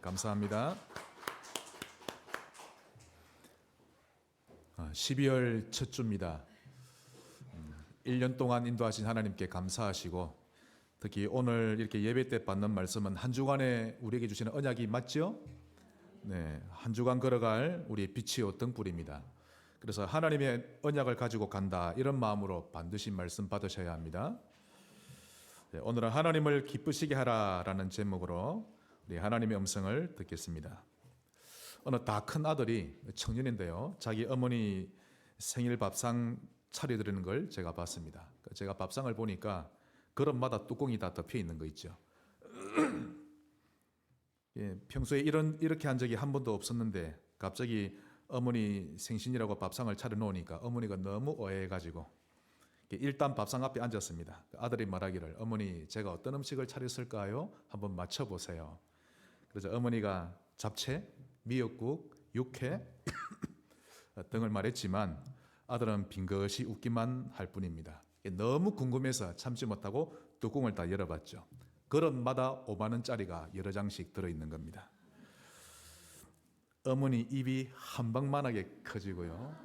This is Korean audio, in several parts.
감사합니다. 12월 첫 주입니다. 1년 동안 인도하신 하나님께 감사하시고 특히 오늘 이렇게 예배 때 받는 말씀은 한 주간에 우리에게 주시는 언약이 맞죠? 네, 한 주간 걸어갈 우리의 빛이요 등불입니다. 그래서 하나님의 언약을 가지고 간다 이런 마음으로 반드시 말씀 받으셔야 합니다. 네, 오늘은 하나님을 기쁘시게 하라라는 제목으로 우리 하나님의 음성을 듣겠습니다. 어느 다 큰 아들이 청년인데요, 자기 어머니 생일 밥상 차려드리는 걸 제가 봤습니다. 제가 밥상을 보니까 그릇마다 뚜껑이 다 덮여 있는 거 있죠. 예, 평소에 이렇게 한 적이 한 번도 없었는데 갑자기 어머니 생신이라고 밥상을 차려놓으니까 어머니가 너무 오해해가지고 일단 밥상 앞에 앉았습니다. 아들이 말하기를, 어머니 제가 어떤 음식을 차렸을까요? 한번 맞춰보세요. 그래서 어머니가 잡채, 미역국, 육회 등을 말했지만 아들은 빙긋이 웃기만 할 뿐입니다. 너무 궁금해서 참지 못하고 뚜껑을 다 열어봤죠. 그릇마다 5만 원짜리가 여러 장씩 들어있는 겁니다. 어머니 입이 한방만하게 커지고요,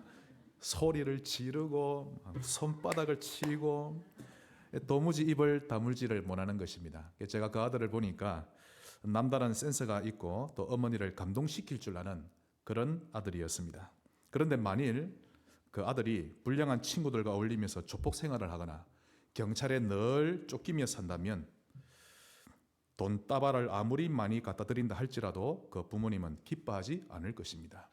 소리를 지르고 손바닥을 치고 도무지 입을 다물지를 못하는 것입니다. 제가 그 아들을 보니까 남다른 센스가 있고 또 어머니를 감동시킬 줄 아는 그런 아들이었습니다. 그런데 만일 그 아들이 불량한 친구들과 어울리면서 조폭 생활을 하거나 경찰에 늘 쫓기며 산다면 돈다발을 아무리 많이 갖다 드린다 할지라도 그 부모님은 기뻐하지 않을 것입니다.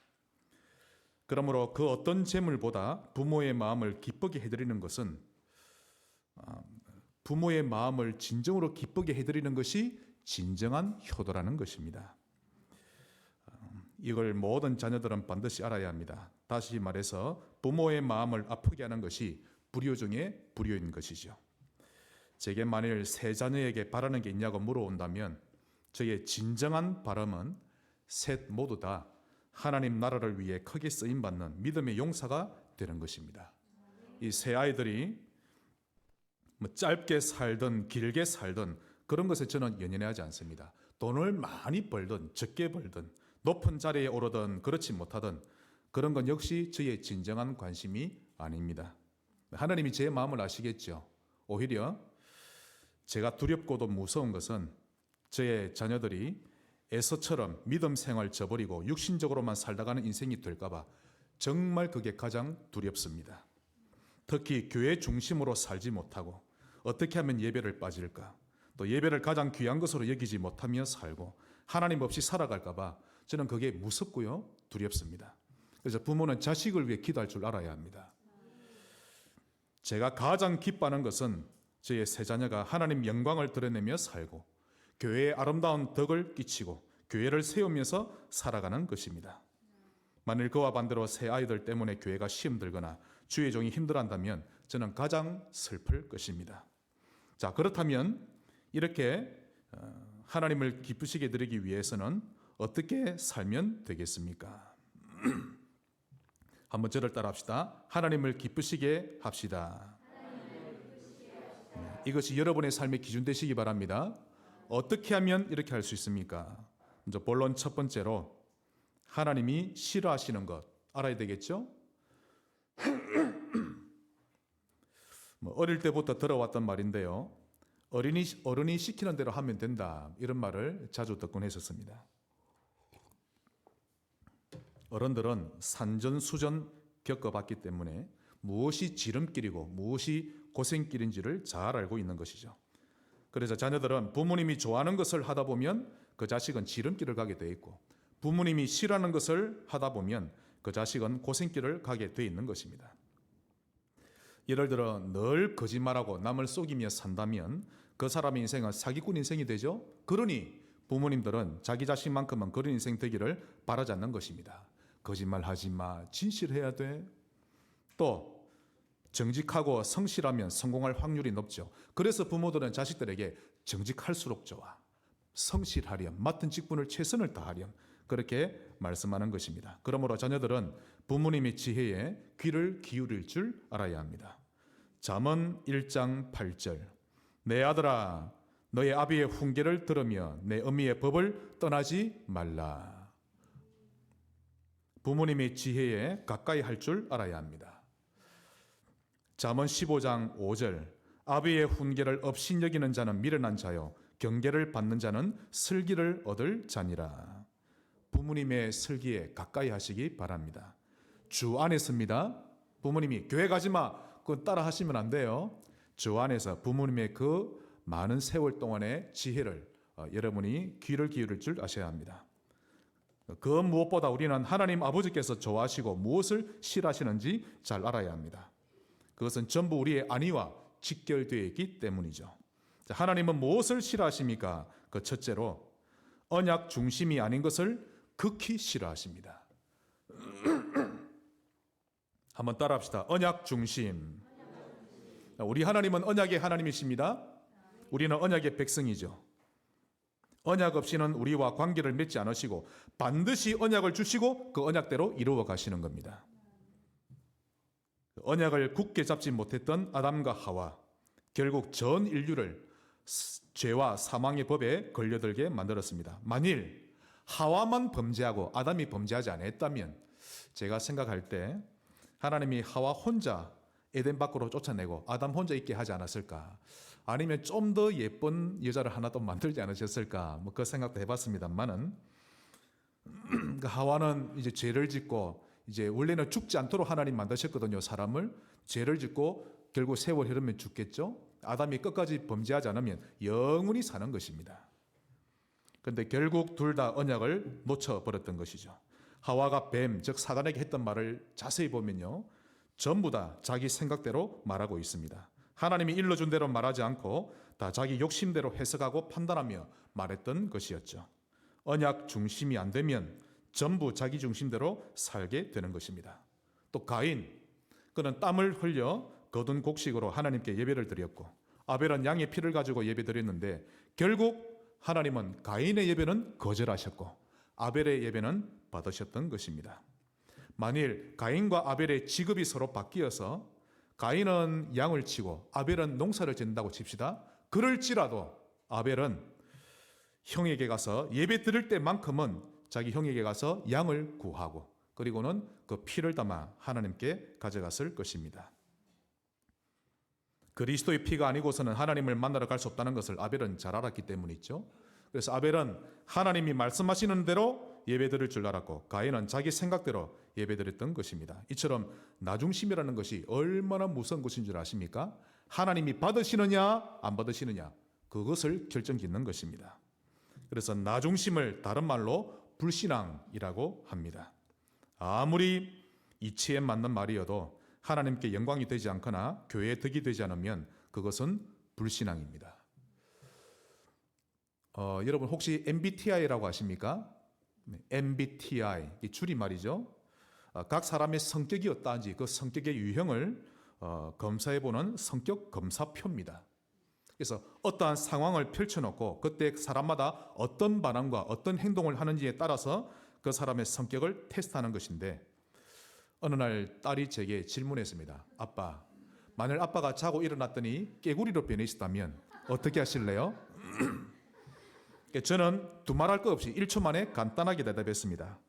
그러므로 그 어떤 재물보다 부모의 마음을 기쁘게 해드리는 것은, 부모의 마음을 진정으로 기쁘게 해드리는 것이 진정한 효도라는 것입니다. 이걸 모든 자녀들은 반드시 알아야 합니다. 다시 말해서 부모의 마음을 아프게 하는 것이 불효 중에 불효인 것이죠. 제게 만일 세 자녀에게 바라는 게 있냐고 물어온다면 저의 진정한 바람은 셋 모두 다 하나님 나라를 위해 크게 쓰임받는 믿음의 용사가 되는 것입니다. 이 세 아이들이 짧게 살든 길게 살든 그런 것에 저는 연연하지 않습니다. 돈을 많이 벌든 적게 벌든 높은 자리에 오르든 그렇지 못하든 그런 건 역시 저의 진정한 관심이 아닙니다. 하나님이 제 마음을 아시겠죠. 오히려 제가 두렵고도 무서운 것은 저의 자녀들이 에서처럼 믿음 생활 저버리고 육신적으로만 살다가는 인생이 될까봐 정말 그게 가장 두렵습니다. 특히 교회 중심으로 살지 못하고 어떻게 하면 예배를 빠질까, 또 예배를 가장 귀한 것으로 여기지 못하며 살고 하나님 없이 살아갈까봐 저는 그게 무섭고요, 두렵습니다. 그래서 부모는 자식을 위해 기도할 줄 알아야 합니다. 제가 가장 기뻐하는 것은 저의 세 자녀가 하나님 영광을 드러내며 살고 교회에 아름다운 덕을 끼치고 교회를 세우면서 살아가는 것입니다. 만일 그와 반대로 새 아이들 때문에 교회가 시험 들거나 주의 종이 힘들어한다면 저는 가장 슬플 것입니다. 자, 그렇다면 이렇게 하나님을 기쁘시게 드리기 위해서는 어떻게 살면 되겠습니까? 한번 저를 따라 합시다. 하나님을 기쁘시게 합시다. 이것이 여러분의 삶의 기준 되시기 바랍니다. 어떻게 하면 이렇게 할 수 있습니까? 먼저 본론 첫 번째로 하나님이 싫어하시는 것 알아야 되겠죠? 어릴 때부터 들어왔던 말인데요, 어른이 시키는 대로 하면 된다 이런 말을 자주 듣곤 했었습니다. 어른들은 산전수전 겪어봤기 때문에 무엇이 지름길이고 무엇이 고생길인지를 잘 알고 있는 것이죠. 그래서 자녀들은 부모님이 좋아하는 것을 하다 보면 그 자식은 지름길을 가게 돼 있고, 부모님이 싫어하는 것을 하다 보면 그 자식은 고생길을 가게 돼 있는 것입니다. 예를 들어 늘 거짓말하고 남을 속이며 산다면 그 사람의 인생은 사기꾼 인생이 되죠. 그러니 부모님들은 자기 자식만큼은 그런 인생 되기를 바라지 않는 것입니다. 거짓말하지 마, 진실해야 돼. 또 정직하고 성실하면 성공할 확률이 높죠. 그래서 부모들은 자식들에게 정직할수록 좋아, 성실하렴, 맡은 직분을 최선을 다하렴, 그렇게 말씀하는 것입니다. 그러므로 자녀들은 부모님의 지혜에 귀를 기울일 줄 알아야 합니다. 잠언 1장 8절, 내 아들아 너의 아비의 훈계를 들으며 내 어미의 법을 떠나지 말라. 부모님의 지혜에 가까이 할 줄 알아야 합니다. 잠언 15장 5절 아비의 훈계를 업신여기는 자는 미련한 자요 경계를 받는 자는 슬기를 얻을 자니라. 부모님의 슬기에 가까이 하시기 바랍니다. 주 안에서입니다. 부모님이 교회 가지마 그건 따라 하시면 안 돼요. 주 안에서 부모님의 그 많은 세월 동안의 지혜를 여러분이 귀를 기울일 줄 아셔야 합니다. 그 무엇보다 우리는 하나님 아버지께서 좋아하시고 무엇을 싫어하시는지 잘 알아야 합니다. 그것은 전부 우리의 안위와 직결되어 있기 때문이죠. 하나님은 무엇을 싫어하십니까? 그 첫째로 언약 중심이 아닌 것을 극히 싫어하십니다. 한번 따라합시다. 언약 중심. 우리 하나님은 언약의 하나님이십니다. 우리는 언약의 백성이죠. 언약 없이는 우리와 관계를 맺지 않으시고 반드시 언약을 주시고 그 언약대로 이루어 가시는 겁니다. 언약을 굳게 잡지 못했던 아담과 하와, 결국 전 인류를 죄와 사망의 법에 걸려들게 만들었습니다. 만일 하와만 범죄하고 아담이 범죄하지 않았다면 제가 생각할 때 하나님이 하와 혼자 에덴 밖으로 쫓아내고 아담 혼자 있게 하지 않았을까? 아니면 좀 더 예쁜 여자를 하나 더 만들지 않으셨을까? 그 생각도 해봤습니다만은 그 하와는 이제 죄를 짓고 이제 원래는 죽지 않도록 하나님 만드셨거든요. 사람을 죄를 짓고 결국 세월 흐르면 죽겠죠. 아담이 끝까지 범죄하지 않으면 영원히 사는 것입니다. 그런데 결국 둘 다 언약을 놓쳐버렸던 것이죠. 하와가 뱀, 즉 사단에게 했던 말을 자세히 보면요. 전부 다 자기 생각대로 말하고 있습니다. 하나님이 일러준 대로 말하지 않고 다 자기 욕심대로 해석하고 판단하며 말했던 것이었죠. 언약 중심이 안 되면 전부 자기 중심대로 살게 되는 것입니다. 또 가인, 그는 땀을 흘려 거둔 곡식으로 하나님께 예배를 드렸고 아벨은 양의 피를 가지고 예배 드렸는데 결국 하나님은 가인의 예배는 거절하셨고 아벨의 예배는 받으셨던 것입니다. 만일 가인과 아벨의 직업이 서로 바뀌어서 가인은 양을 치고 아벨은 농사를 짓는다고 칩시다. 그럴지라도 아벨은 형에게 가서 예배 드릴 때만큼은 자기 형에게 가서 양을 구하고 그리고는 그 피를 담아 하나님께 가져갔을 것입니다. 그리스도의 피가 아니고서는 하나님을 만나러 갈 수 없다는 것을 아벨은 잘 알았기 때문이죠. 그래서 아벨은 하나님이 말씀하시는 대로 예배드릴 줄 알았고 가인은 자기 생각대로 예배드렸던 것입니다. 이처럼 나중심이라는 것이 얼마나 무서운 것인 줄 아십니까? 하나님이 받으시느냐 안 받으시느냐 그것을 결정짓는 것입니다. 그래서 나중심을 다른 말로 불신앙이라고 합니다. 아무리 이치에 맞는 말이어도 하나님께 영광이 되지 않거나 교회에 덕이 되지 않으면 그것은 불신앙입니다. 여러분 혹시 MBTI라고 아십니까? MBTI 이 줄임말이죠. 각 사람의 성격이 어떠한지 그 성격의 유형을 검사해보는 성격 검사표입니다. 그래서 어떠한 상황을 펼쳐놓고 그때 사람마다 어떤 반응과 어떤 행동을 하는지에 따라서 그 사람의 성격을 테스트하는 것인데 어느 날 딸이 제게 질문했습니다. 아빠, 만일 아빠가 자고 일어났더니 깨구리로 변해있다면 어떻게 하실래요? 저는 두말할 것 없이 1초 만에 간단하게 대답했습니다.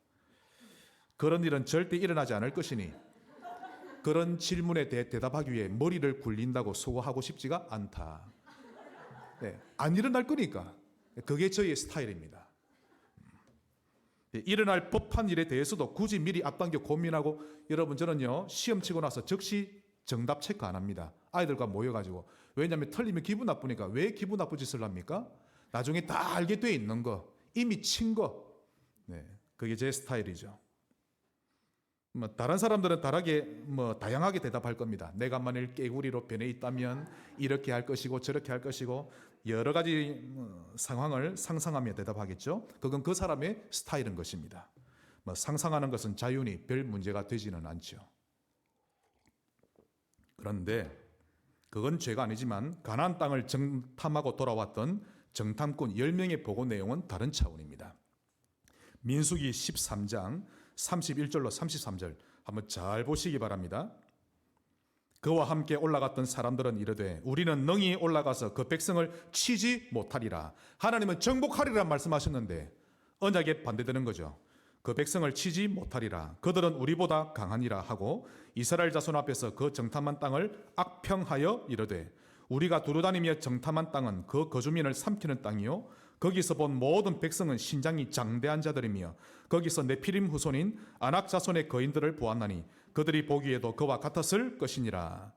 그런 일은 절대 일어나지 않을 것이니 그런 질문에 대해 대답하기 위해 머리를 굴린다고 수고하고 싶지가 않다. 네, 안 일어날 거니까. 그게 저희의 스타일입니다. 일어날 법한 일에 대해서도 굳이 미리 앞당겨 고민하고 여러분 저는요 시험 치고 나서 즉시 정답 체크 안 합니다. 아이들과 모여가지고. 왜냐하면 틀리면 기분 나쁘니까. 왜 기분 나쁜 짓을 합니까? 나중에 다 알게 돼 있는 거, 이미 친 거. 네, 그게 제 스타일이죠. 다른 사람들은 다양하게 대답할 겁니다. 내가 만일 깨구리로 변해 있다면 이렇게 할 것이고 저렇게 할 것이고 여러 가지 상황을 상상하며 대답하겠죠. 그건 그 사람의 스타일인 것입니다. 상상하는 것은 자연히 별 문제가 되지는 않죠. 그런데 그건 죄가 아니지만 가나안 땅을 정탐하고 돌아왔던 정탐꾼 10명의 보고 내용은 다른 차원입니다. 민수기 13장 31절로 33절 한번 잘 보시기 바랍니다. 그와 함께 올라갔던 사람들은 이르되 우리는 능히 올라가서 그 백성을 치지 못하리라. 하나님은 정복하리라 말씀하셨는데 언약에 반대되는 거죠. 그 백성을 치지 못하리라. 그들은 우리보다 강하니라 하고 이스라엘 자손 앞에서 그 정탐한 땅을 악평하여 이르되 우리가 두루다니며 정탐한 땅은 그 거주민을 삼키는 땅이요 거기서 본 모든 백성은 신장이 장대한 자들이며 거기서 네피림 후손인 아낙 자손의 거인들을 보았나니 그들이 보기에도 그와 같았을 것이니라.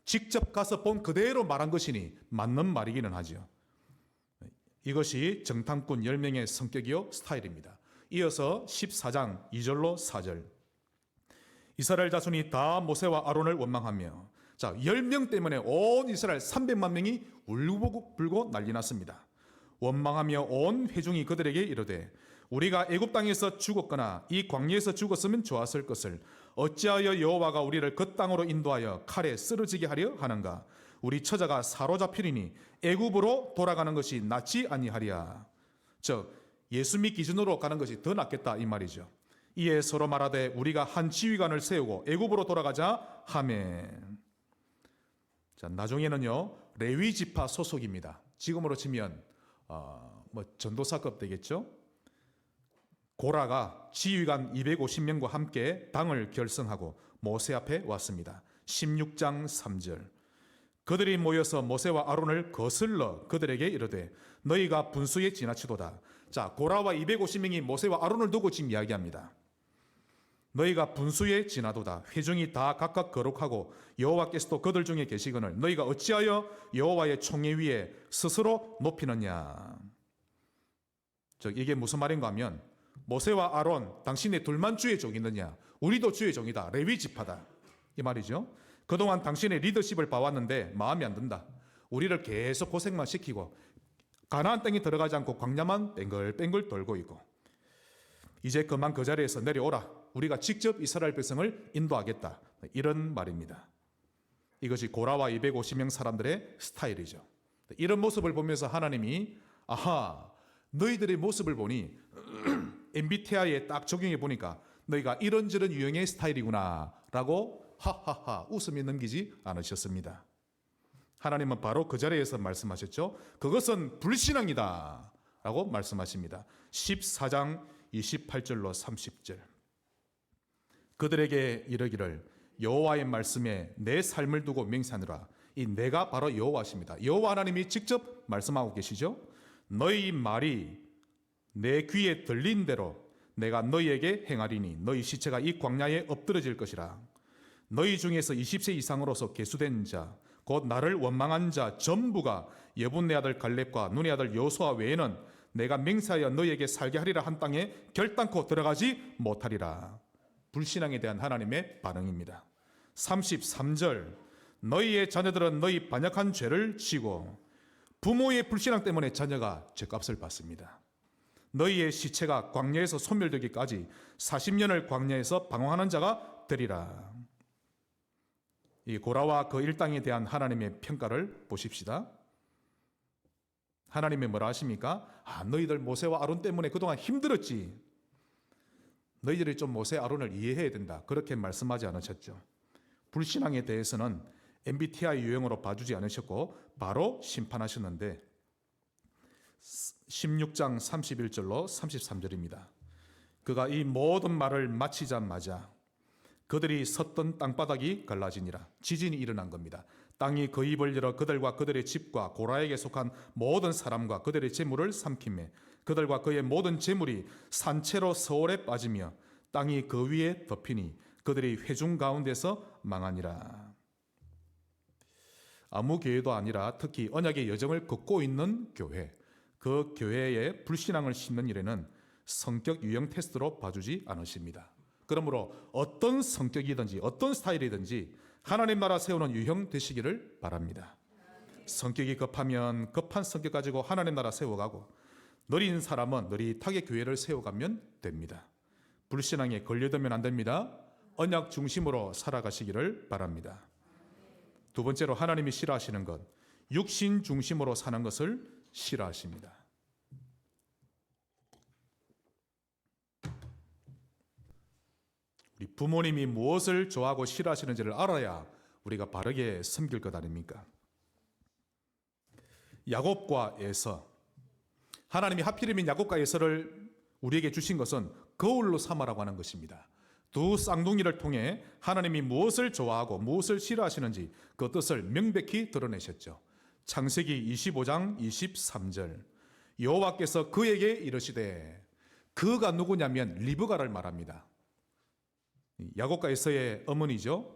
직접 가서 본 그대로 말한 것이니 맞는 말이기는 하죠. 이것이 정탐꾼 10명의 성격이요 스타일입니다. 이어서 14장 2절로 4절. 이스라엘 자손이 다 모세와 아론을 원망하며 10명 때문에 온 이스라엘 300만 명이 울고불고 난리 났습니다. 원망하며 온 회중이 그들에게 이르되 우리가 애굽 땅에서 죽었거나 이 광야에서 죽었으면 좋았을 것을 어찌하여 여호와가 우리를 그 땅으로 인도하여 칼에 쓰러지게 하려 하는가. 우리 처자가 사로잡히리니 애굽으로 돌아가는 것이 낫지 아니하리야. 즉 예수 믿기 기준으로 가는 것이 더 낫겠다 이 말이죠. 이에 서로 말하되 우리가 한 지휘관을 세우고 애굽으로 돌아가자 하매. 나중에는요 레위 지파 소속입니다. 지금으로 치면 전도사급 되겠죠. 고라가 지휘관 250명과 함께 당을 결성하고 모세 앞에 왔습니다. 16장 3절. 그들이 모여서 모세와 아론을 거슬러 그들에게 이르되 너희가 분수에 지나치도다. 고라와 250명이 모세와 아론을 두고 지금 이야기합니다. 너희가 분수에 지나도다. 회중이 다 각각 거룩하고 여호와께서도 그들 중에 계시거늘 너희가 어찌하여 여호와의 총회 위에 스스로 높이느냐. 이게 무슨 말인가 하면 모세와 아론 당신네 둘만 주의 종이느냐. 우리도 주의 종이다. 레위 지파다. 이 말이죠. 그동안 당신의 리더십을 봐왔는데 마음에 안 든다. 우리를 계속 고생만 시키고 가나안 땅에 들어가지 않고 광야만 뺑글뺑글 돌고 있고 이제 그만 그 자리에서 내려오라. 우리가 직접 이스라엘 백성을 인도하겠다. 이런 말입니다. 이것이 고라와 250명 사람들의 스타일이죠. 이런 모습을 보면서 하나님이 아하 너희들의 모습을 보니 MBTI에 딱 적용해 보니까 너희가 이런저런 유형의 스타일이구나 라고 하하하 웃으며 넘기지 않으셨습니다. 하나님은 바로 그 자리에서 말씀하셨죠. 그것은 불신앙이다 라고 말씀하십니다. 14장 28절로 30절. 그들에게 이르기를 여호와의 말씀에 내 삶을 두고 맹세하느라. 이 내가 바로 여호와십니다. 여호와 하나님이 직접 말씀하고 계시죠. 너희 말이 내 귀에 들린 대로 내가 너희에게 행하리니 너희 시체가 이 광야에 엎드러질 것이라. 너희 중에서 20세 이상으로서 계수된 자 곧 나를 원망한 자 전부가 여분네 아들 갈렙과 눈의 아들 여호수아 외에는 내가 맹세하여 너희에게 살게 하리라 한 땅에 결단코 들어가지 못하리라. 불신앙에 대한 하나님의 반응입니다. 33절. 너희의 자녀들은 너희 반역한 죄를 지고 부모의 불신앙 때문에 자녀가 죄값을 받습니다. 너희의 시체가 광야에서 소멸되기까지 40년을 광야에서 방황하는 자가 되리라. 이 고라와 그 일당에 대한 하나님의 평가를 보십시다. 하나님이 뭐라 하십니까? 너희들 모세와 아론 때문에 그동안 힘들었지. 너희들이 좀 모세 아론을 이해해야 된다. 그렇게 말씀하지 않으셨죠. 불신앙에 대해서는 MBTI 유형으로 봐주지 않으셨고 바로 심판하셨는데 16장 31절로 33절입니다. 그가 이 모든 말을 마치자마자 그들이 섰던 땅바닥이 갈라지니라. 지진이 일어난 겁니다. 땅이 그 입을 열어 그들과 그들의 집과 고라에게 속한 모든 사람과 그들의 재물을 삼키매 그들과 그의 모든 재물이 산채로 서울에 빠지며 땅이 그 위에 덮이니 그들이 회중 가운데서 망하니라. 아무 교회도 아니라 특히 언약의 여정을 걷고 있는 교회, 그 교회에 불신앙을 심는 일에는 성격 유형 테스트로 봐주지 않으십니다. 그러므로 어떤 성격이든지 어떤 스타일이든지 하나님 나라 세우는 유형 되시기를 바랍니다. 성격이 급하면 급한 성격 가지고 하나님 나라 세워가고 느린 사람은 느릿하게 교회를 세워가면 됩니다. 불신앙에 걸려들면 안 됩니다. 언약 중심으로 살아가시기를 바랍니다. 두 번째로 하나님이 싫어하시는 것, 육신 중심으로 사는 것을 싫어하십니다. 우리 부모님이 무엇을 좋아하고 싫어하시는지를 알아야 우리가 바르게 섬길 것 아닙니까? 야곱과 에서, 하나님이 하필이면 야곱과 에서를 우리에게 주신 것은 거울로 삼아라고 하는 것입니다. 두 쌍둥이를 통해 하나님이 무엇을 좋아하고 무엇을 싫어하시는지 그 뜻을 명백히 드러내셨죠. 창세기 25장 23절, 여호와께서 그에게 이르시되, 그가 누구냐면 리브가를 말합니다. 야곱과 에서의 어머니죠.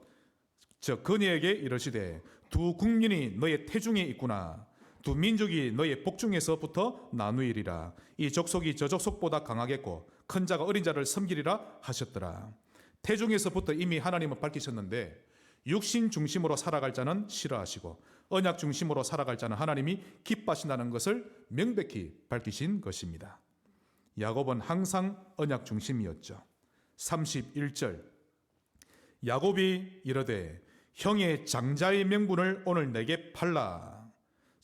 저 그녀에게 이르시되, 두 국민이 너의 태중에 있구나. 두 민족이 너의 복중에서부터 나누이리라. 이 족속이 저 족속보다 강하겠고 큰 자가 어린 자를 섬기리라 하셨더라. 태중에서부터 이미 하나님은 밝히셨는데, 육신 중심으로 살아갈 자는 싫어하시고 언약 중심으로 살아갈 자는 하나님이 기뻐하신다는 것을 명백히 밝히신 것입니다. 야곱은 항상 언약 중심이었죠. 31절, 야곱이 이르되 형의 장자의 명분을 오늘 내게 팔라.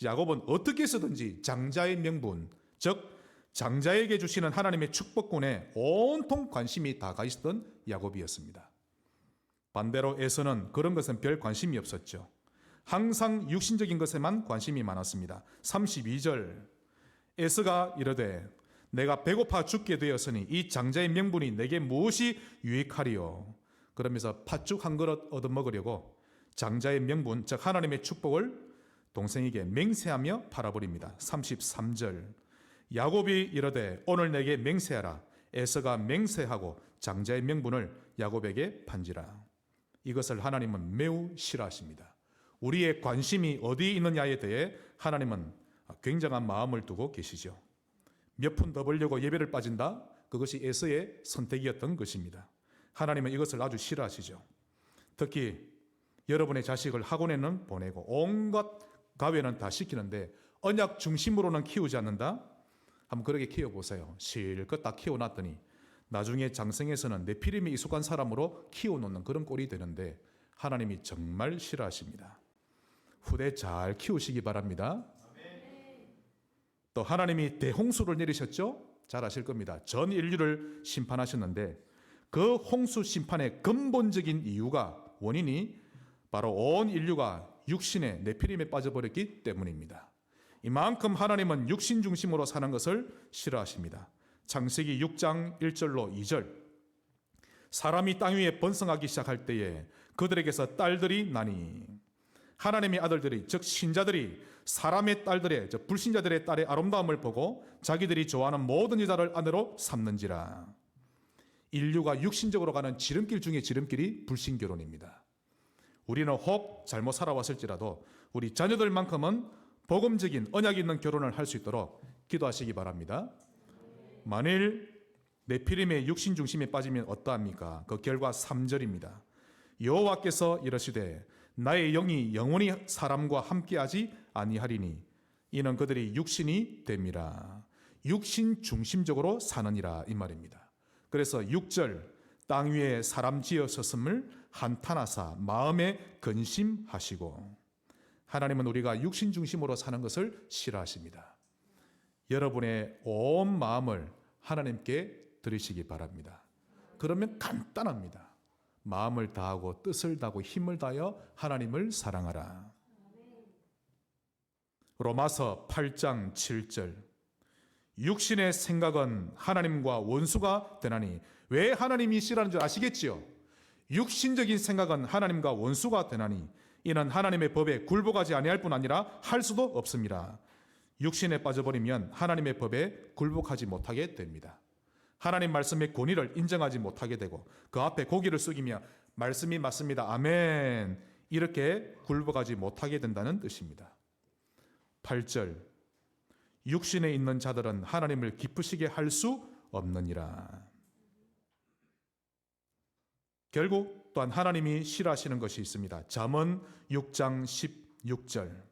야곱은 어떻게 해서든지 장자의 명분, 즉 장자에게 주시는 하나님의 축복권에 온통 관심이 다 가 있었던 야곱이었습니다. 반대로 에서는 그런 것은 별 관심이 없었죠. 항상 육신적인 것에만 관심이 많았습니다. 32절, 에서가 이르되 내가 배고파 죽게 되었으니 이 장자의 명분이 내게 무엇이 유익하리요. 그러면서 팥죽 한 그릇 얻어먹으려고 장자의 명분, 즉 하나님의 축복을 동생에게 맹세하며 팔아버립니다. 33절, 야곱이 이르되 오늘 내게 맹세하라. 에서가 맹세하고 장자의 명분을 야곱에게 판지라. 이것을 하나님은 매우 싫어하십니다. 우리의 관심이 어디에 있느냐에 대해 하나님은 굉장한 마음을 두고 계시죠. 몇 푼 더 벌려고 예배를 빠진다? 그것이 에서의 선택이었던 것입니다. 하나님은 이것을 아주 싫어하시죠. 특히 여러분의 자식을 학원에는 보내고 온갖 가외는 다 시키는데 언약 중심으로는 키우지 않는다? 한번 그렇게 키워보세요. 실컷 다 키워놨더니 나중에 장성에서는 네피림에 익숙한 사람으로 키워놓는 그런 꼴이 되는데 하나님이 정말 싫어하십니다. 후대 잘 키우시기 바랍니다. 또 하나님이 대홍수를 내리셨죠? 잘 아실 겁니다. 전 인류를 심판하셨는데 그 홍수 심판의 근본적인 이유가, 원인이 바로 온 인류가 육신의 네피림에 빠져버렸기 때문입니다. 이만큼 하나님은 육신 중심으로 사는 것을 싫어하십니다. 창세기 6장 1절로 2절, 사람이 땅 위에 번성하기 시작할 때에 그들에게서 딸들이 나니, 하나님의 아들들이, 즉 신자들이 사람의 딸들의, 즉 불신자들의 딸의 아름다움을 보고 자기들이 좋아하는 모든 여자를 아내로 삼는지라. 인류가 육신적으로 가는 지름길 중에 지름길이 불신결혼입니다. 우리는 혹 잘못 살아왔을지라도 우리 자녀들만큼은 복음적인 언약이 있는 결혼을 할 수 있도록 기도하시기 바랍니다. 만일 네피림의 육신 중심에 빠지면 어떠합니까? 그 결과 3절입니다. 여호와께서 이르시되 나의 영이 영원히 사람과 함께하지 아니하리니 이는 그들이 육신이 됨이라. 육신 중심적으로 사느니라, 이 말입니다. 그래서 6절, 땅 위에 사람 지으셨음을 한탄하사 마음에 근심하시고, 하나님은 우리가 육신 중심으로 사는 것을 싫어하십니다. 여러분의 온 마음을 하나님께 드리시기 바랍니다. 그러면 간단합니다. 마음을 다하고 뜻을 다하고 힘을 다하여 하나님을 사랑하라. 로마서 8장 7절, 육신의 생각은 하나님과 원수가 되나니. 왜 하나님이 싫어하는 줄 아시겠지요? 육신적인 생각은 하나님과 원수가 되나니 이는 하나님의 법에 굴복하지 아니할 뿐 아니라 할 수도 없습니다. 육신에 빠져버리면 하나님의 법에 굴복하지 못하게 됩니다. 하나님 말씀의 권위를 인정하지 못하게 되고 그 앞에 고개를 숙이며 말씀이 맞습니다, 아멘, 이렇게 굴복하지 못하게 된다는 뜻입니다. 8절, 육신에 있는 자들은 하나님을 기쁘시게 할 수 없느니라. 결국 또한 하나님이 싫어하시는 것이 있습니다. 잠언 6장 16절,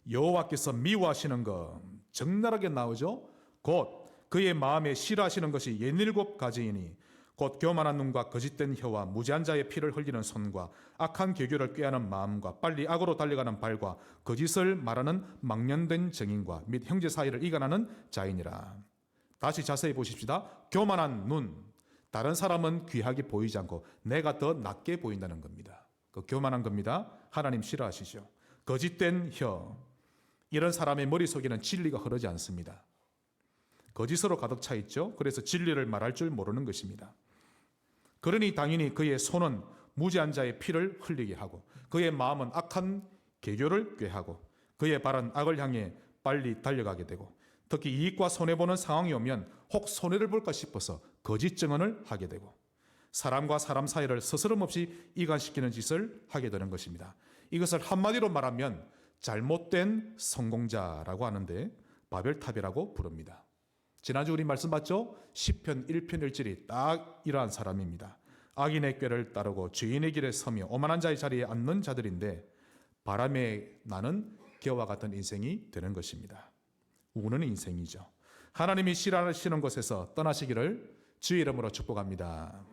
여호와께서 미워하시는 것, 적나라하게 나오죠. 곧 그의 마음에 싫어하시는 것이 67가지이니 곧 교만한 눈과 거짓된 혀와 무지한 자의 피를 흘리는 손과 악한 계교를 꾀하는 마음과 빨리 악으로 달려가는 발과 거짓을 말하는 망령된 증인과 및 형제 사이를 이간하는 자이니라. 다시 자세히 보십시다. 교만한 눈, 다른 사람은 귀하게 보이지 않고 내가 더 낮게 보인다는 겁니다. 그 교만한 겁니다. 하나님 싫어하시죠. 거짓된 혀, 이런 사람의 머릿속에는 진리가 흐르지 않습니다. 거짓으로 가득 차 있죠. 그래서 진리를 말할 줄 모르는 것입니다. 그러니 당연히 그의 손은 무죄한 자의 피를 흘리게 하고 그의 마음은 악한 계교를 꾀하고 그의 발은 악을 향해 빨리 달려가게 되고 특히 이익과 손해보는 상황이 오면 혹 손해를 볼까 싶어서 거짓 증언을 하게 되고 사람과 사람 사이를 스스럼없이 이간시키는 짓을 하게 되는 것입니다. 이것을 한마디로 말하면 잘못된 성공자라고 하는데 바벨탑이라고 부릅니다. 지난주 우리 말씀 봤죠? 시편 1편 1절이 딱 이러한 사람입니다. 악인의 꾀를 따르고 죄인의 길에 서며 오만한 자의 자리에 앉는 자들인데 바람에 나는 겨와 같은 인생이 되는 것입니다. 우는 인생이죠. 하나님이 싫어하시는 곳에서 떠나시기를 주의 이름으로 축복합니다.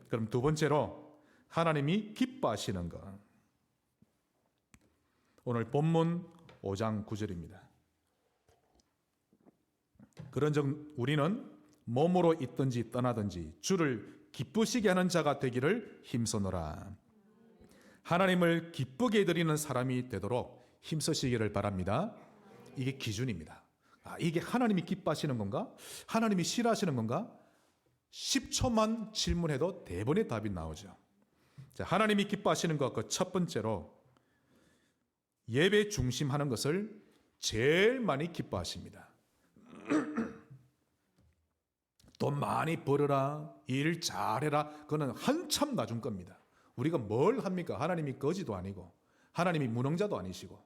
그럼 두 번째로 하나님이 기뻐하시는 것. 오늘 본문 5장 9절입니다. 그런즉 우리는 몸으로 있든지 떠나든지 주를 기쁘시게 하는 자가 되기를 힘쓰노라. 하나님을 기쁘게 드리는 사람이 되도록 힘쓰시기를 바랍니다. 이게 기준입니다. 이게 하나님이 기뻐하시는 건가? 하나님이 싫어하시는 건가? 10초만 질문해도 대부분의 답이 나오죠. 자, 하나님이 기뻐하시는 것, 그 첫 번째로 예배 중심하는 것을 제일 많이 기뻐하십니다. 돈 많이 벌어라, 일 잘해라, 그거는 한참 나중 겁니다. 우리가 뭘 합니까? 하나님이 거지도 아니고 하나님이 무능자도 아니시고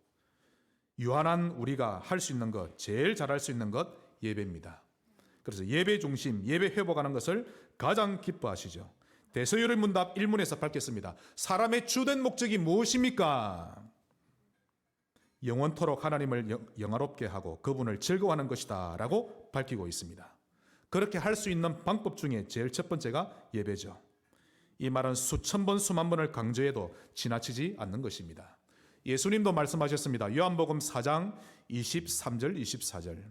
유한한 우리가 할 수 있는 것, 제일 잘할 수 있는 것 예배입니다. 그래서 예배 중심, 예배 회복하는 것을 가장 기뻐하시죠. 대서율의 문답 1문에서 밝혔습니다. 사람의 주된 목적이 무엇입니까? 영원토록 하나님을 영화롭게 하고 그분을 즐거워하는 것이다 라고 밝히고 있습니다. 그렇게 할 수 있는 방법 중에 제일 첫 번째가 예배죠. 이 말은 수천 번 수만 번을 강조해도 지나치지 않는 것입니다. 예수님도 말씀하셨습니다. 요한복음 4장 23절 24절.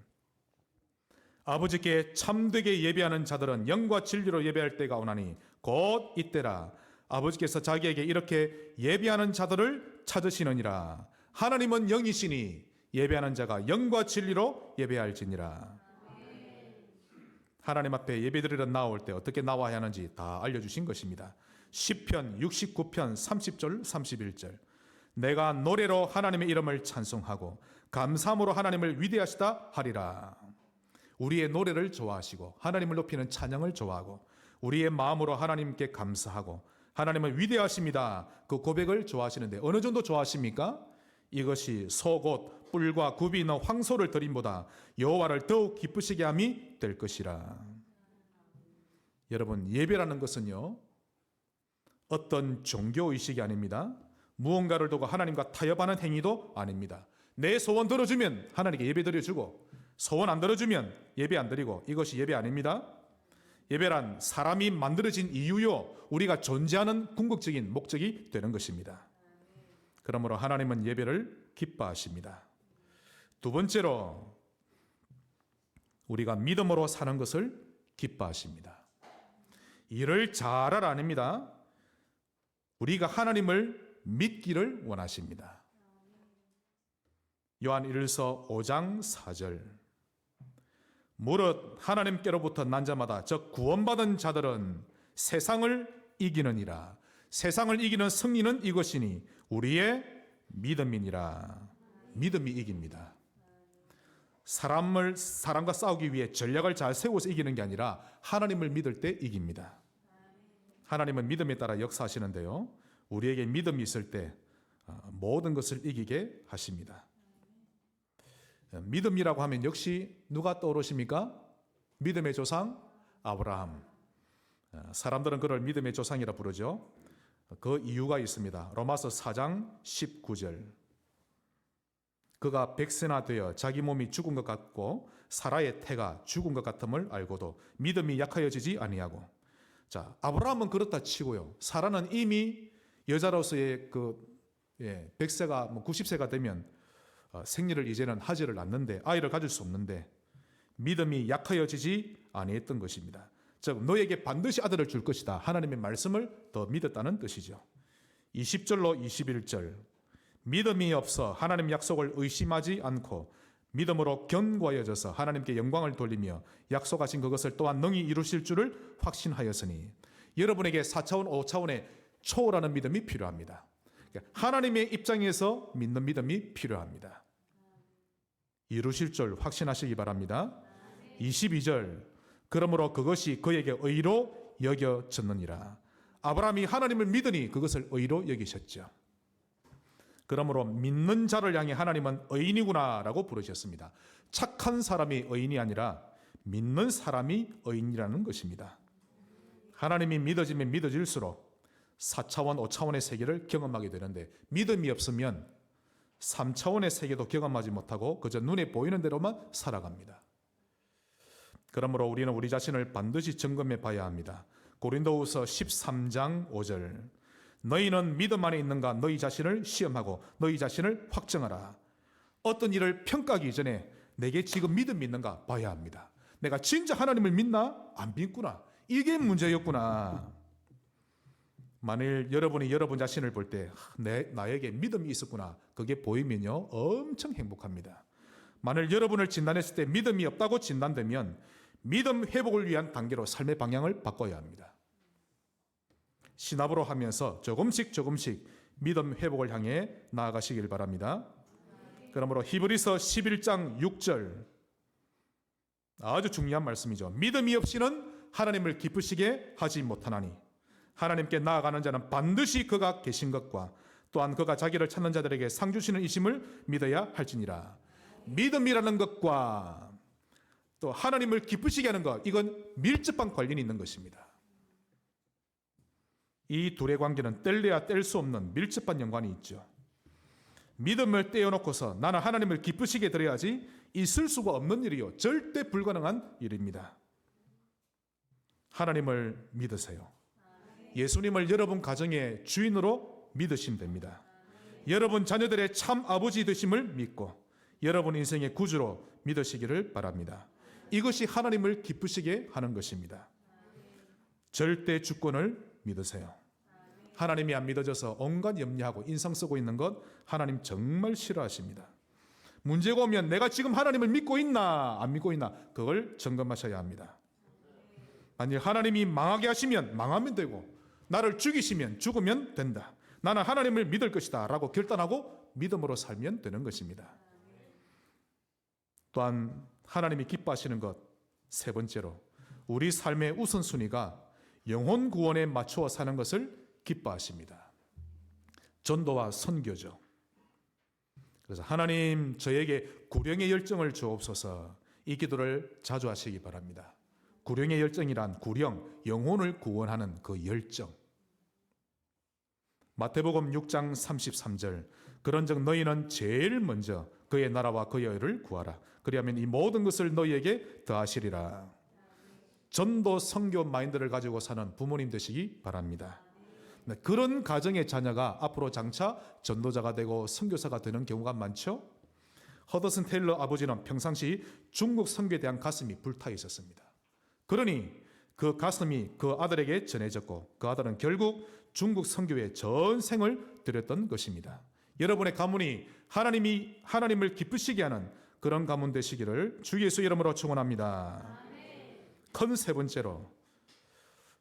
아버지께 참되게 예배하는 자들은 영과 진리로 예배할 때가 오나니 곧 이때라. 아버지께서 자기에게 이렇게 예배하는 자들을 찾으시느니라. 하나님은 영이시니 예배하는 자가 영과 진리로 예배할지니라. 하나님 앞에 예배드리러 나올 때 어떻게 나와야 하는지 다 알려주신 것입니다. 시편 69편 30절 31절. 내가 노래로 하나님의 이름을 찬송하고 감사함으로 하나님을 위대하시다 하리라. 우리의 노래를 좋아하시고 하나님을 높이는 찬양을 좋아하고 우리의 마음으로 하나님께 감사하고 하나님을 위대하십니다. 그 고백을 좋아하시는데 어느 정도 좋아하십니까? 이것이 소곧 뿔과 굽이 있는 황소를 드림보다 여호와를 더욱 기쁘시게 함이 될 것이라. 여러분, 예배라는 것은요 어떤 종교의식이 아닙니다. 무언가를 두고 하나님과 타협하는 행위도 아닙니다. 내 소원 들어주면 하나님께 예배 드려주고 소원 안 들어주면 예배 안 드리고, 이것이 예배 아닙니다. 예배란 사람이 만들어진 이유요 우리가 존재하는 궁극적인 목적이 되는 것입니다. 그러므로 하나님은 예배를 기뻐하십니다. 두 번째로 우리가 믿음으로 사는 것을 기뻐하십니다. 이를 잘하라 아닙니다. 우리가 하나님을 믿기를 원하십니다. 요한 1서 5장 4절. 무릇 하나님께로부터 난 자마다 즉 구원받은 자들은 세상을 이기느니라. 세상을 이기는 승리는 이것이니 우리의 믿음이니라. 믿음이 이깁니다. 사람과 싸우기 위해 전략을 잘 세워서 이기는 게 아니라 하나님을 믿을 때 이깁니다. 하나님은 믿음에 따라 역사하시는데요, 우리에게 믿음이 있을 때 모든 것을 이기게 하십니다. 믿음이라고 하면 역시 누가 떠오르십니까? 믿음의 조상 아브라함. 사람들은 그를 믿음의 조상이라 부르죠. 그 이유가 있습니다. 로마서 4장 19절. 그가 백세나 되어 자기 몸이 죽은 것 같고 사라의 태가 죽은 것 같음을 알고도 믿음이 약하여지지 아니하고. 자, 아브라함은 그렇다 치고요, 사라는 이미 여자로서의 백세가 90세가 되면 생리를 이제는 하지를 않는데, 아이를 가질 수 없는데 믿음이 약하여지지 아니했던 것입니다. 즉 너에게 반드시 아들을 줄 것이다, 하나님의 말씀을 더 믿었다는 뜻이죠. 20절로 21절. 믿음이 없어 하나님 약속을 의심하지 않고 믿음으로 견고하여져서 하나님께 영광을 돌리며 약속하신 그것을 또한 능히 이루실 줄을 확신하였으니. 여러분에게 4차원, 5차원의 초월하는 믿음이 필요합니다. 하나님의 입장에서 믿는 믿음이 필요합니다. 이루실 줄 확신하시기 바랍니다. 22절. 그러므로 그것이 그에게 의로 여겨졌느니라. 아브라함이 하나님을 믿으니 그것을 의로 여기셨죠. 그러므로 믿는 자를 향해 하나님은 의인이구나 라고 부르셨습니다. 착한 사람이 의인이 아니라 믿는 사람이 의인이라는 것입니다. 하나님이 믿어지면 믿어질수록 4차원, 5차원의 세계를 경험하게 되는데, 믿음이 없으면 3차원의 세계도 경험하지 못하고 그저 눈에 보이는 대로만 살아갑니다. 그러므로 우리는 우리 자신을 반드시 점검해 봐야 합니다. 고린도후서 13장 5절. 너희는 믿음 안에 있는가 너희 자신을 시험하고 너희 자신을 확정하라. 어떤 일을 평가하기 전에 내게 지금 믿음이 있는가 봐야 합니다. 내가 진짜 하나님을 믿나? 안 믿구나. 이게 문제였구나. 만일 여러분이 여러분 자신을 볼 때 나에게 믿음이 있었구나, 그게 보이면요 엄청 행복합니다. 만일 여러분을 진단했을 때 믿음이 없다고 진단되면 믿음 회복을 위한 단계로 삶의 방향을 바꿔야 합니다. 신압으로 하면서 조금씩 믿음 회복을 향해 나아가시길 바랍니다. 그러므로 히브리서 11장 6절, 아주 중요한 말씀이죠. 믿음이 없이는 하나님을 기쁘시게 하지 못하나니 하나님께 나아가는 자는 반드시 그가 계신 것과 또한 그가 자기를 찾는 자들에게 상 주시는 이심을 믿어야 할지니라. 믿음이라는 것과 또 하나님을 기쁘시게 하는 것, 이건 밀접한 관련이 있는 것입니다. 이 둘의 관계는 뗄래야 뗄 수 없는 밀접한 연관이 있죠. 믿음을 떼어놓고서 나는 하나님을 기쁘시게 드려야지 있을 수가 없는 일이요, 절대 불가능한 일입니다. 하나님을 믿으세요. 예수님을 여러분 가정의 주인으로 믿으시면 됩니다. 여러분 자녀들의 참 아버지 되심을 믿고 여러분 인생의 구주로 믿으시기를 바랍니다. 이것이 하나님을 기쁘시게 하는 것입니다. 절대 주권을 믿으세요. 하나님이 안 믿어져서 온갖 염려하고 인상 쓰고 있는 것 하나님 정말 싫어하십니다. 문제가 오면 내가 지금 하나님을 믿고 있나 안 믿고 있나 그걸 점검하셔야 합니다. 만약 하나님이 망하게 하시면 망하면 되고, 나를 죽이시면 죽으면 된다. 나는 하나님을 믿을 것이다 라고 결단하고 믿음으로 살면 되는 것입니다. 또한 하나님이 기뻐하시는 것 세 번째로, 우리 삶의 우선순위가 영혼 구원에 맞추어 사는 것을 기뻐하십니다. 전도와 선교죠. 그래서 하나님 저에게 구령의 열정을 주옵소서, 이 기도를 자주 하시기 바랍니다. 구령의 열정이란 구령, 영혼을 구원하는 그 열정. 마태복음 6장 33절. 그런즉 너희는 제일 먼저 그의 나라와 그의 의를 구하라. 그리하면 이 모든 것을 너희에게 더하시리라. 전도 선교 마인드를 가지고 사는 부모님 되시기 바랍니다. 그런 가정의 자녀가 앞으로 장차 전도자가 되고 선교사가 되는 경우가 많죠. 허더슨 테일러 아버지는 평상시 중국 선교에 대한 가슴이 불타 있었습니다. 그러니 그 가슴이 그 아들에게 전해졌고 그 아들은 결국 중국 선교에 전생을 들였던 것입니다. 여러분의 가문이 하나님을 기쁘시게 하는 그런 가문 되시기를 주 예수 이름으로 축원합니다. 큰 세 번째로,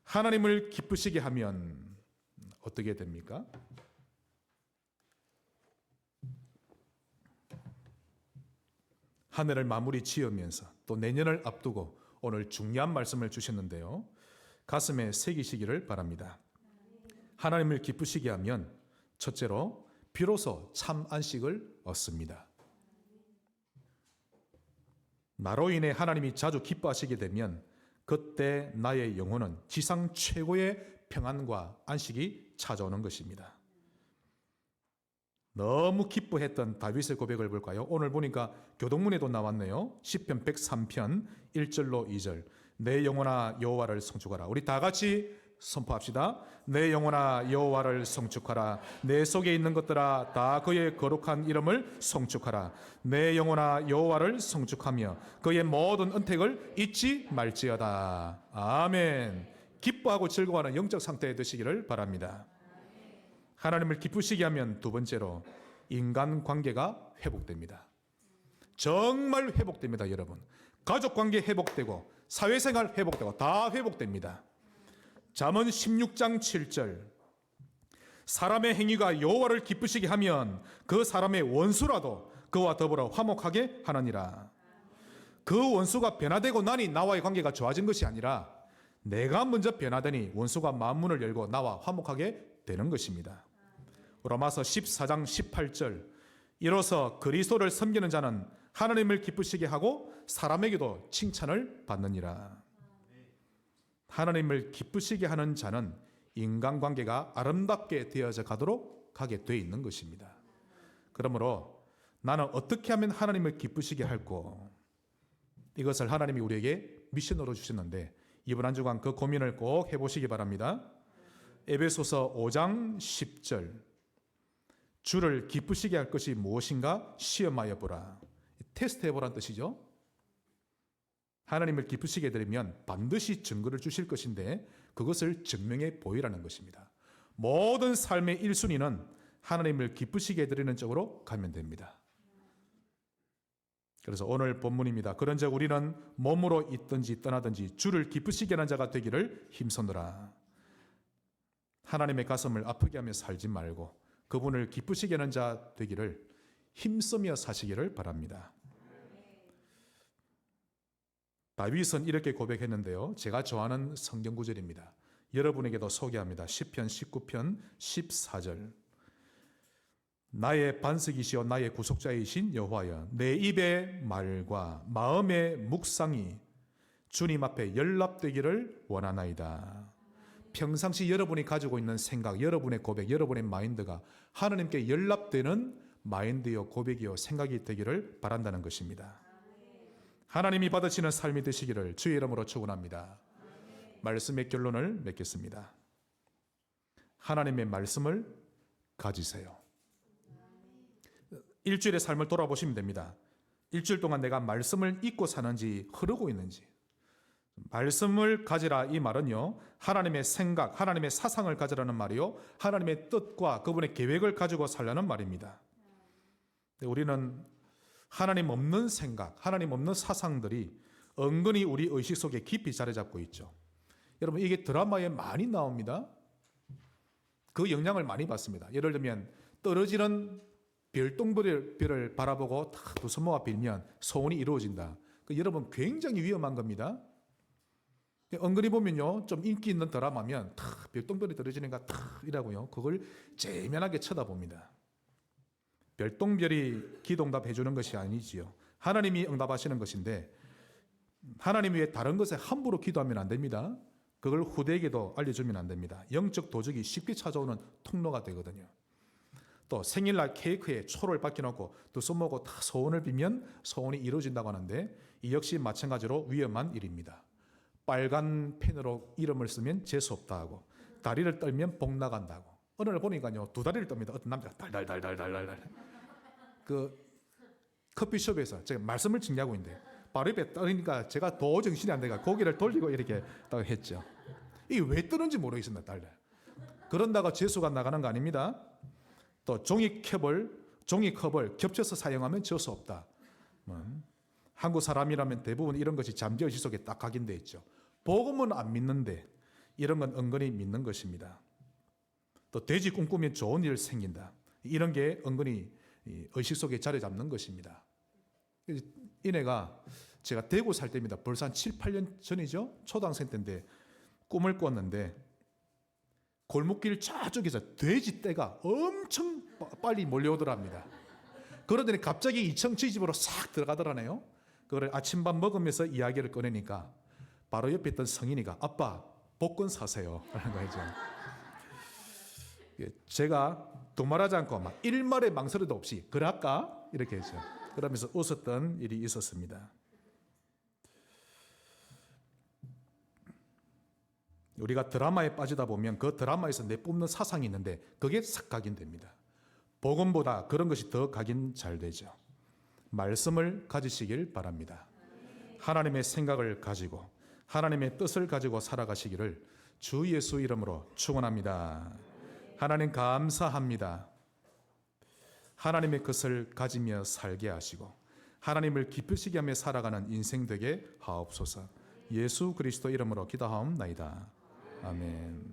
하나님을 기쁘시게 하면 어떻게 됩니까? 한 해를 마무리 지으면서 또 내년을 앞두고 오늘 중요한 말씀을 주셨는데요, 가슴에 새기시기를 바랍니다. 하나님을 기쁘시게 하면 첫째로 비로소 참 안식을 얻습니다. 나로 인해 하나님이 자주 기뻐하시게 되면 그때 나의 영혼은 지상 최고의 평안과 안식이 찾아오는 것입니다. 너무 기뻐했던 다윗의 고백을 볼까요? 오늘 보니까 교동문에도 나왔네요. 시편 103편 1절로 2절. 내 영혼아 여호와를 송축하라. 우리 다 같이 선포합시다. 내 영혼아 여호와를 송축하라. 내 속에 있는 것들아 다 그의 거룩한 이름을 송축하라. 내 영혼아 여호와를 송축하며 그의 모든 은택을 잊지 말지어다. 아멘. 기뻐하고 즐거워하는 영적 상태에 드시기를 바랍니다. 하나님을 기쁘시게 하면 두 번째로 인간관계가 회복됩니다. 정말 회복됩니다, 여러분. 가족관계 회복되고 사회생활 회복되고 다 회복됩니다. 잠언 16장 7절, 사람의 행위가 여호와를 기쁘시게 하면 그 사람의 원수라도 그와 더불어 화목하게 하느니라. 그 원수가 변화되고 나니 나와의 관계가 좋아진 것이 아니라 내가 먼저 변화되니 원수가 마음문을 열고 나와 화목하게 되는 것입니다. 로마서 14장 18절, 이로써 그리스도를 섬기는 자는 하나님을 기쁘시게 하고 사람에게도 칭찬을 받느니라. 하나님을 기쁘시게 하는 자는 인간관계가 아름답게 되어져 가도록 가게 돼 있는 것입니다. 그러므로 나는 어떻게 하면 하나님을 기쁘시게 할꼬? 이것을 하나님이 우리에게 미션으로 주셨는데 이번 한 주간 그 고민을 꼭 해보시기 바랍니다. 에베소서 5장 10절, 주를 기쁘시게 할 것이 무엇인가 시험하여 보라. 테스트해 보라는 뜻이죠. 하나님을 기쁘시게 해드리면 반드시 증거를 주실 것인데 그것을 증명해 보이라는 것입니다. 모든 삶의 1순위는 하나님을 기쁘시게 해드리는 쪽으로 가면 됩니다. 그래서 오늘 본문입니다. 그런즉 우리는 몸으로 있든지 떠나든지 주를 기쁘시게 하는 자가 되기를 힘쓰노라. 하나님의 가슴을 아프게 하며 살지 말고 그분을 기쁘시게 하는 자 되기를 힘쓰며 사시기를 바랍니다. 다윗은 이렇게 고백했는데요. 제가 좋아하는 성경 구절입니다. 여러분에게도 소개합니다. 시편 19편 14절, 나의 반석이시오 나의 구속자이신 여호와여, 내 입의 말과 마음의 묵상이 주님 앞에 연락되기를 원하나이다. 평상시 여러분이 가지고 있는 생각, 여러분의 고백, 여러분의 마인드가 하나님께 연락되는 마인드요, 고백이요, 생각이 되기를 바란다는 것입니다. 하나님이 받으시는 삶이 되시기를 주의 이름으로 축원합니다. 말씀의 결론을 맺겠습니다. 하나님의 말씀을 가지세요. 일주일의 삶을 돌아보시면 됩니다. 일주일 동안 내가 말씀을 잊고 사는지 흐르고 있는지. 말씀을 가지라 이 말은요, 하나님의 생각, 하나님의 사상을 가지라는 말이요, 하나님의 뜻과 그분의 계획을 가지고 살라는 말입니다. 우리는 하나님 없는 생각, 하나님 없는 사상들이 은근히 우리 의식 속에 깊이 자리 잡고 있죠. 여러분, 이게 드라마에 많이 나옵니다. 그 영향을 많이 받습니다. 예를 들면 떨어지는 별똥별을 바라보고 두 손모아 빌면 소원이 이루어진다. 여러분, 굉장히 위험한 겁니다. 은근히 보면요, 좀 인기 있는 드라마면 별똥별이 떨어지는가 이라고요, 그걸 재미나게 쳐다봅니다. 별똥별이 기도응답해 주는 것이 아니지요. 하나님이 응답하시는 것인데 하나님 외에 다른 것에 함부로 기도하면 안 됩니다. 그걸 후대에게도 알려주면 안 됩니다. 영적 도적이 쉽게 찾아오는 통로가 되거든요. 또 생일날 케이크에 초를 박혀놓고 두 손 모고 다 소원을 빌면 소원이 이루어진다고 하는데 이 역시 마찬가지로 위험한 일입니다. 빨간 펜으로 이름을 쓰면 재수없다 하고 다리를 떨면 복 나간다고. 어느 날 보니까요, 두 다리를 떱니다. 어떤 남자가 달달달달달달. 그 커피숍에서 제가 말씀을 증거하고 있는데 바로 옆에 떨으니까 제가 더 정신이 안 돼가 고개를 돌리고 이렇게 딱 했죠. 이게 왜 뜨는지 모르겠습니다. 달달. 그런다고 재수가 나가는 거 아닙니다. 또 종이컵을 겹쳐서 사용하면 재수 없다. 한국 사람이라면 대부분 이런 것이 잠재의식 속에 딱 각인되어 있죠. 복음은 안 믿는데 이런 건 은근히 믿는 것입니다. 또 돼지 꿈꾸면 좋은 일 생긴다. 이런 게 은근히 의식 속에 자리 잡는 것입니다. 이내가 제가 대구 살 때입니다. 벌써 한 7, 8년 전이죠. 초등학생 때인데 꿈을 꿨는데 골목길 저쪽에서 돼지 떼가 엄청 빨리 몰려오더랍니다. 그러더니 갑자기 2층 집으로 싹 들어가더라네요. 그걸 아침밥 먹으면서 이야기를 꺼내니까 바로 옆에 있던 성인이가 아빠 복권 사세요 라는 거죠. 제가 두말하지 않고 막 일말의 망설임도 없이 그래 할까? 이렇게 했죠. 그러면서 웃었던 일이 있었습니다. 우리가 드라마에 빠지다 보면 그 드라마에서 내뿜는 사상이 있는데 그게 싹 각인됩니다. 복음보다 그런 것이 더 각인 잘 되죠. 말씀을 가지시길 바랍니다. 하나님의 생각을 가지고 하나님의 뜻을 가지고 살아가시기를 주 예수 이름으로 축원합니다. 하나님 감사합니다. 하나님의 것을 가지며 살게 하시고 하나님을 기쁘시게 하며 살아가는 인생 되게 하옵소서. 예수 그리스도 이름으로 기도하옵나이다. 아멘.